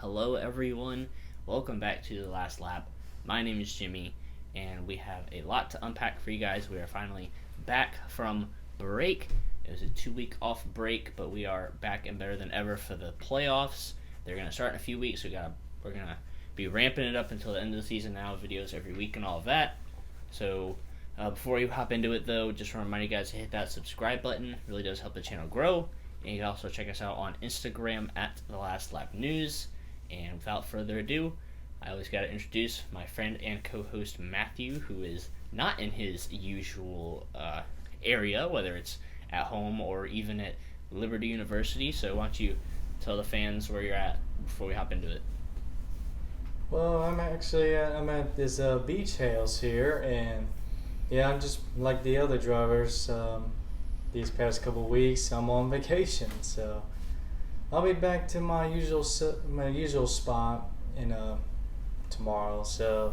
Hello, everyone. Welcome back to The Last Lap. My name is Jimmy, and we have a lot to unpack for you guys. We are finally back from break. It was a 2-week off break, but we are back and better than ever for the playoffs. They're going to start in a few weeks. We're going to be ramping it up until the end of the season now, videos every week and all of that. So before you hop into it, though, just want to remind you guys to hit that subscribe button. It really does help the channel grow. And you can also check us out on Instagram at The Last Lap News. And without further ado, I always got to introduce my friend and co-host Matthew, who is not in his usual area, whether it's at home or even at Liberty University. So why don't you tell the fans where you're at before we hop into it? Well, I'm at this beach house here, and yeah, I'm just like the other drivers. These past couple weeks, I'm on vacation, so I'll be back to my usual spot in tomorrow. So,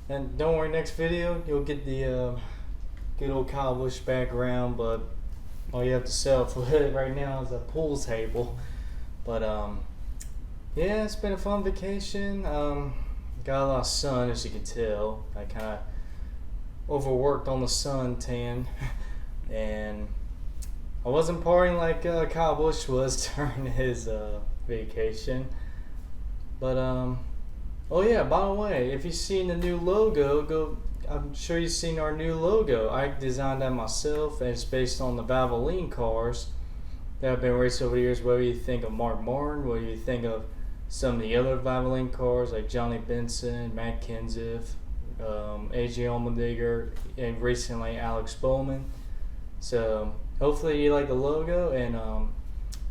and don't worry, next video you'll get the good old Kyle Busch background, but all you have to settle for it right now is a pool table. But yeah, it's been a fun vacation. Got a lot of sun, as you can tell. I kind of overworked on the suntan, and I wasn't partying like Kyle Busch was during his vacation. But oh yeah, by the way, if you've seen the new logo, I'm sure you've seen our new logo. I designed that myself, and it's based on the Valvoline cars that have been raced over the years. Whether you think of Mark Martin, whether you think of some of the other Valvoline cars like Johnny Benson, Matt Kenseth, AJ Allmendinger, and recently Alex Bowman. So hopefully you like the logo, and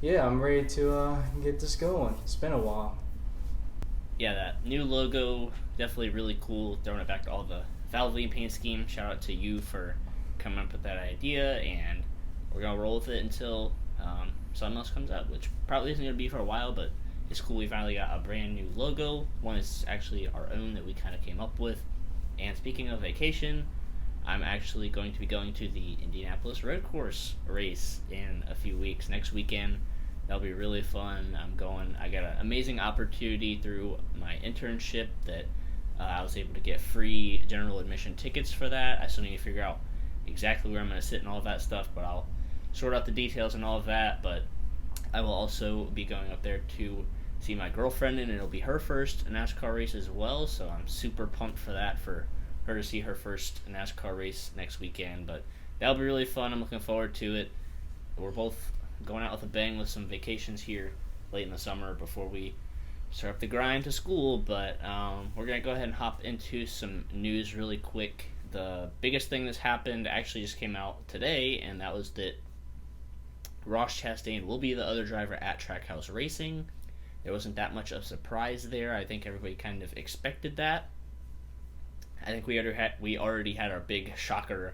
yeah, I'm ready to get this going. It's been a while. Yeah, that new logo, definitely really cool. Throwing it back to all the Valvoline paint scheme. Shout out to you for coming up with that idea, and we're going to roll with it until something else comes out, which probably isn't going to be for a while, but it's cool we finally got a brand new logo. One is actually our own that we kind of came up with. And speaking of vacation, I'm actually going to be going to the Indianapolis Road Course race in a few weeks. Next weekend, that'll be really fun. I got an amazing opportunity through my internship that I was able to get free general admission tickets for that. I still need to figure out exactly where I'm going to sit and all of that stuff, but I'll sort out the details and all of that. But I will also be going up there to see my girlfriend, and it'll be her first NASCAR race as well, so I'm super pumped for that, for her to see her first NASCAR race next weekend. But that'll be really fun. I'm looking forward to it. We're both going out with a bang with some vacations here late in the summer before we start up the grind to school. But we're going to go ahead and hop into some news really quick. The biggest thing that's happened actually just came out today, and that was that Ross Chastain will be the other driver at Trackhouse Racing. There wasn't that much of a surprise there. I think everybody kind of expected that. I think we already had our big shocker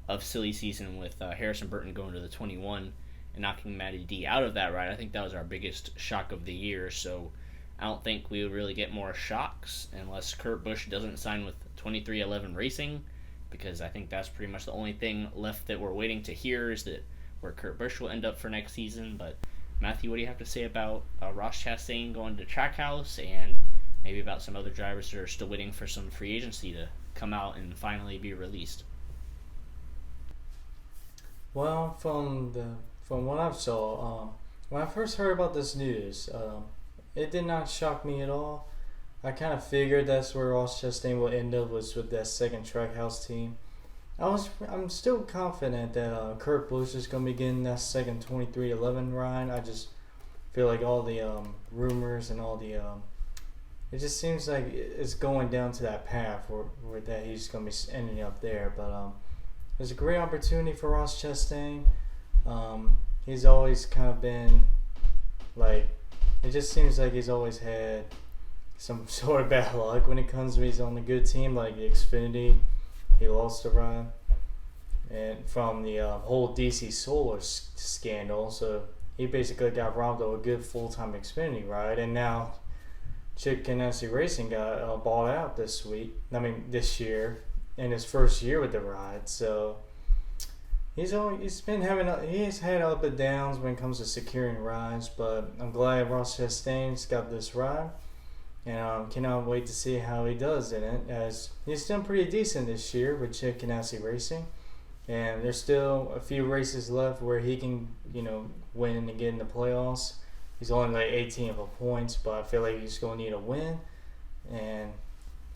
of silly season with Harrison Burton going to the 21 and knocking Matty D out of that ride. I think that was our biggest shock of the year, so I don't think we would really get more shocks unless Kurt Busch doesn't sign with 2311 Racing, because I think that's pretty much the only thing left that we're waiting to hear, is that where Kurt Busch will end up for next season. But Matthew, what do you have to say about Ross Chastain going to Trackhouse, and maybe about some other drivers that are still waiting for some free agency to come out and finally be released? Well, from what I saw, when I first heard about this news, it did not shock me at all. I kind of figured that's where Ross Chastain will end up, was with that second Trackhouse team. I'm still confident that Kurt Busch is going to be getting that second 2311 ride. I just feel like all the rumors and all the it just seems like it's going down to that path where that he's going to be ending up there. But there's a great opportunity for Ross Chastain. He's always kind of been like, it just seems like he's always had some sort of bad luck when it comes to he's on a good team like the Xfinity. He lost the ride, and from the whole DC Solar scandal, so he basically got robbed of a good full-time Xfinity ride, and now Chip Ganassi Racing got bought out this year, in his first year with the ride. So he's had up and downs when it comes to securing rides, but I'm glad Ross Chastain's got this ride, and cannot wait to see how he does in it. As he's done pretty decent this year with Chip Ganassi Racing, and there's still a few races left where he can win and get in the playoffs. He's only like 18 of the points, but I feel like he's going to need a win, and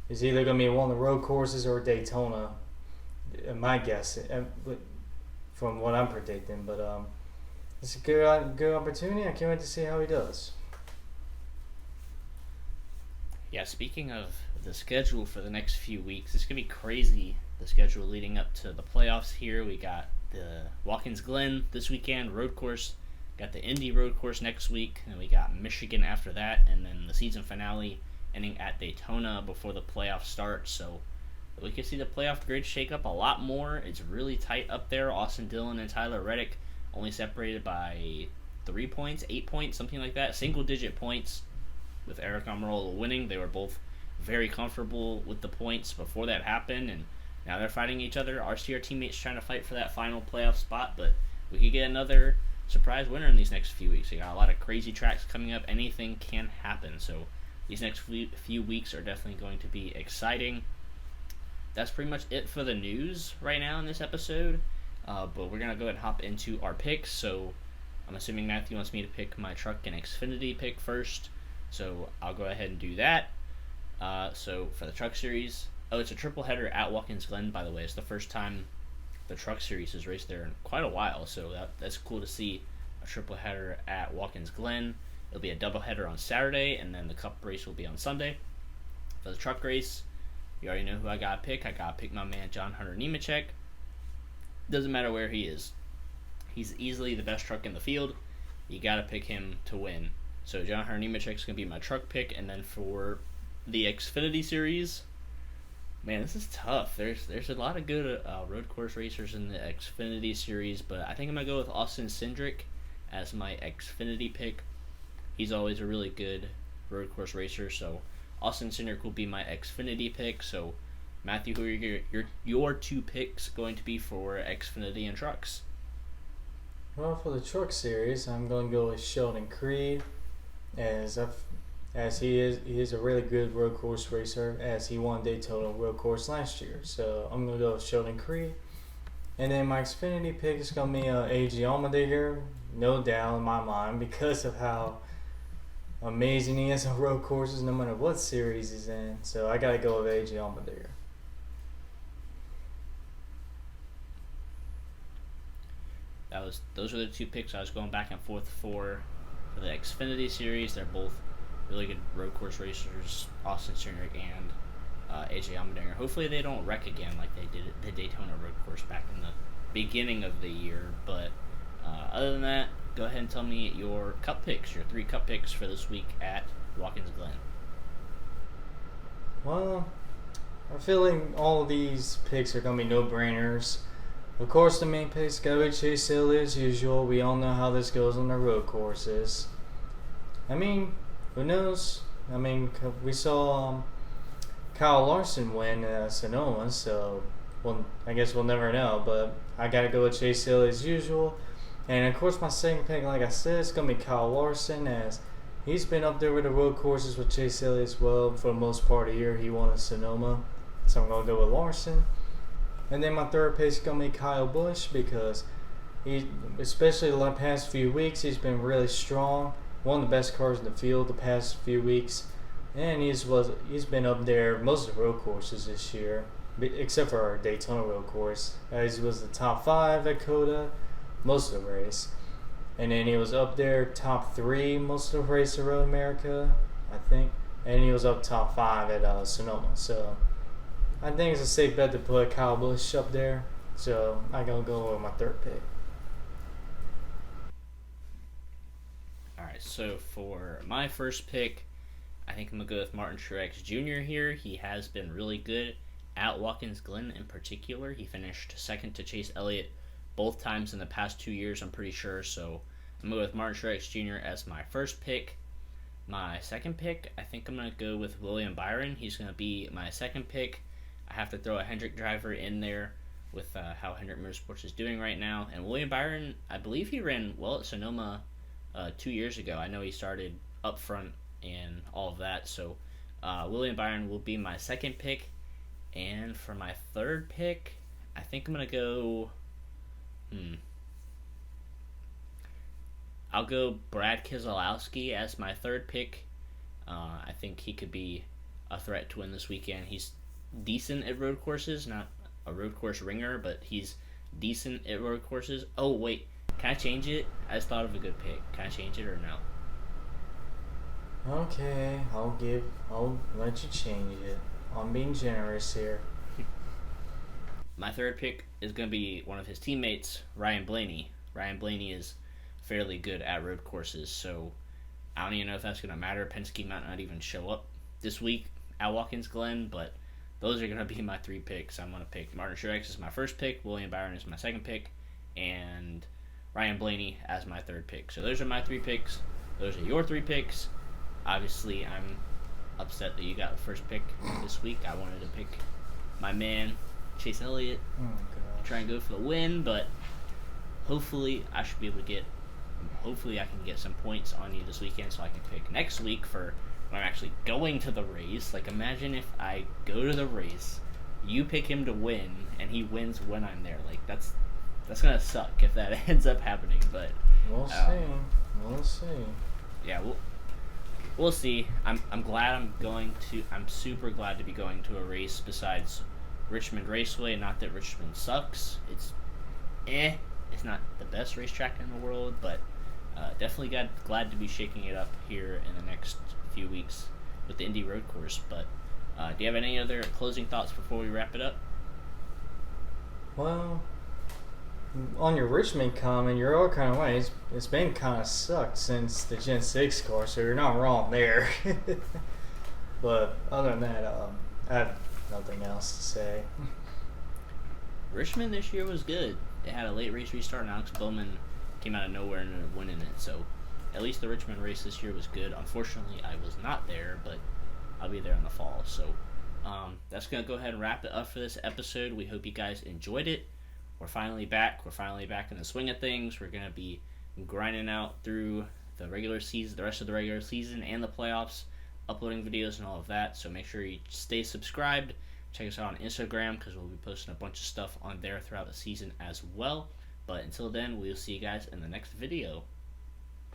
it's either going to be one of the road courses or Daytona. My guess, from what I'm predicting, but it's a good opportunity. I can't wait to see how he does. Yeah, speaking of the schedule for the next few weeks, it's going to be crazy, the schedule leading up to the playoffs here. We got the Watkins Glen this weekend, road course. Got the Indy road course next week, and we got Michigan after that, and then the season finale ending at Daytona before the playoffs start. So we can see the playoff grid shake up a lot more. It's really tight up there. Austin Dillon and Tyler Reddick only separated by 3 points, 8 points, something like that. Single-digit points with Eric Almirola winning. They were both very comfortable with the points before that happened, and now they're fighting each other. RCR teammates trying to fight for that final playoff spot, but we could get another surprise winner in these next few weeks. We got a lot of crazy tracks coming up. Anything can happen, so these next few weeks are definitely going to be exciting. That's pretty much it for the news right now in this episode, but we're going to go ahead and hop into our picks. So I'm assuming Matthew wants me to pick my truck and Xfinity pick first, so I'll go ahead and do that. So for the truck series, it's a triple header at Watkins Glen, by the way. It's the first time the truck series has raced there in quite a while, so that's cool to see a triple header at Watkins Glen. It'll be a double header on Saturday, and then the cup race will be on Sunday. For the truck race, you already know who I gotta pick. I gotta pick my man John Hunter Nemechek. Doesn't matter where he is. He's easily the best truck in the field. You gotta pick him to win. So John Hunter Nemechek is gonna be my truck pick, and then for the Xfinity series, man, this is tough. There's a lot of good road course racers in the Xfinity series, but I think I'm going to go with Austin Cindric as my Xfinity pick. He's always a really good road course racer, so Austin Cindric will be my Xfinity pick. So, Matthew, who are your two picks going to be for Xfinity and trucks? Well, for the truck series, I'm going to go with Sheldon Creed, as he is a really good road course racer, as he won Daytona road course last year. So I'm going to go with Sheldon Creed. And then my Xfinity pick is going to be A.J. Allmendinger, no doubt in my mind, because of how amazing he is on road courses no matter what series he's in. So I got to go with A.J. Allmendinger. Those are the two picks I was going back and forth for the Xfinity series. They're both really good road course racers, Austin Cindric and A.J. Allmendinger. Hopefully they don't wreck again like they did at the Daytona road course back in the beginning of the year. But other than that, go ahead and tell me your cup picks, your 3 cup picks for this week at Watkins Glen. Well, I feel like all of these picks are going to be no-brainers. Of course, the main pick's got to be Chase Elliott as usual. We all know how this goes on the road courses. I mean, who knows? I mean, we saw Kyle Larson win Sonoma, so I guess we'll never know. But I got to go with Chase Elliott as usual. And of course, my second pick, like I said, it's going to be Kyle Larson, as he's been up there with the road courses with Chase Elliott as well for the most part of the year. He won at Sonoma, so I'm going to go with Larson. And then my third pick is going to be Kyle Busch, because especially the past few weeks, he's been really strong. One of the best cars in the field the past few weeks, and he's been up there most of the road courses this year, except for our Daytona road course. He was the top 5 at COTA most of the race, and then he was up there top 3 most of the race at Road America, I think, and he was up top 5 at Sonoma. So I think it's a safe bet to put Kyle Busch up there. So I'm gonna go with my third pick. Alright, so for my first pick, I think I'm going to go with Martin Truex Jr. here. He has been really good at Watkins Glen in particular. He finished second to Chase Elliott both times in the past 2 years, I'm pretty sure. So I'm going to go with Martin Truex Jr. as my first pick. My second pick, I think I'm going to go with William Byron. He's going to be my second pick. I have to throw a Hendrick driver in there with how Hendrick Motorsports is doing right now. And William Byron, I believe he ran well at Sonoma 2 years ago. I know he started up front and all of that. So William Byron will be my second pick. And for my third pick, I think I'm going to go... I'll go Brad Keselowski as my third pick. I think he could be a threat to win this weekend. He's decent at road courses, not a road course ringer, but he's decent at road courses. Oh, wait. Can I change it? I just thought of a good pick. Can I change it or no? Okay, I'll let you change it. I'm being generous here. My third pick is going to be one of his teammates, Ryan Blaney. Ryan Blaney is fairly good at road courses, so I don't even know if that's going to matter. Penske might not even show up this week at Watkins Glen, but those are going to be my three picks. I'm going to pick Martin Truex as my first pick, William Byron as my second pick, and Ryan Blaney as my third pick. So those are my three picks. Those are your three picks. Obviously, I'm upset that you got the first pick this week. I wanted to pick my man, Chase Elliott, try and go for the win, but hopefully I should be able to get... Hopefully I can get some points on you this weekend so I can pick next week for when I'm actually going to the race. Like, imagine if I go to the race, you pick him to win, and he wins when I'm there. Like, that's gonna suck if that ends up happening, but... We'll see. Yeah, we'll see. I'm super glad to be going to a race besides Richmond Raceway. Not that Richmond sucks. It's not the best racetrack in the world, but definitely glad to be shaking it up here in the next few weeks with the Indy Road Course. But do you have any other closing thoughts before we wrap it up? Well, on your Richmond comment, you're all kind of right. It's been kind of sucked since the Gen 6 car, so you're not wrong there. But other than that, I have nothing else to say. Richmond this year was good. They had a late race restart, and Alex Bowman came out of nowhere and ended up winning it. So at least the Richmond race this year was good. Unfortunately, I was not there, but I'll be there in the fall. So that's going to go ahead and wrap it up for this episode. We hope you guys enjoyed it. We're finally back. We're finally back in the swing of things. We're going to be grinding out through the regular season, the rest of the regular season and the playoffs, uploading videos and all of that. So make sure you stay subscribed. Check us out on Instagram because we'll be posting a bunch of stuff on there throughout the season as well. But until then, we'll see you guys in the next video.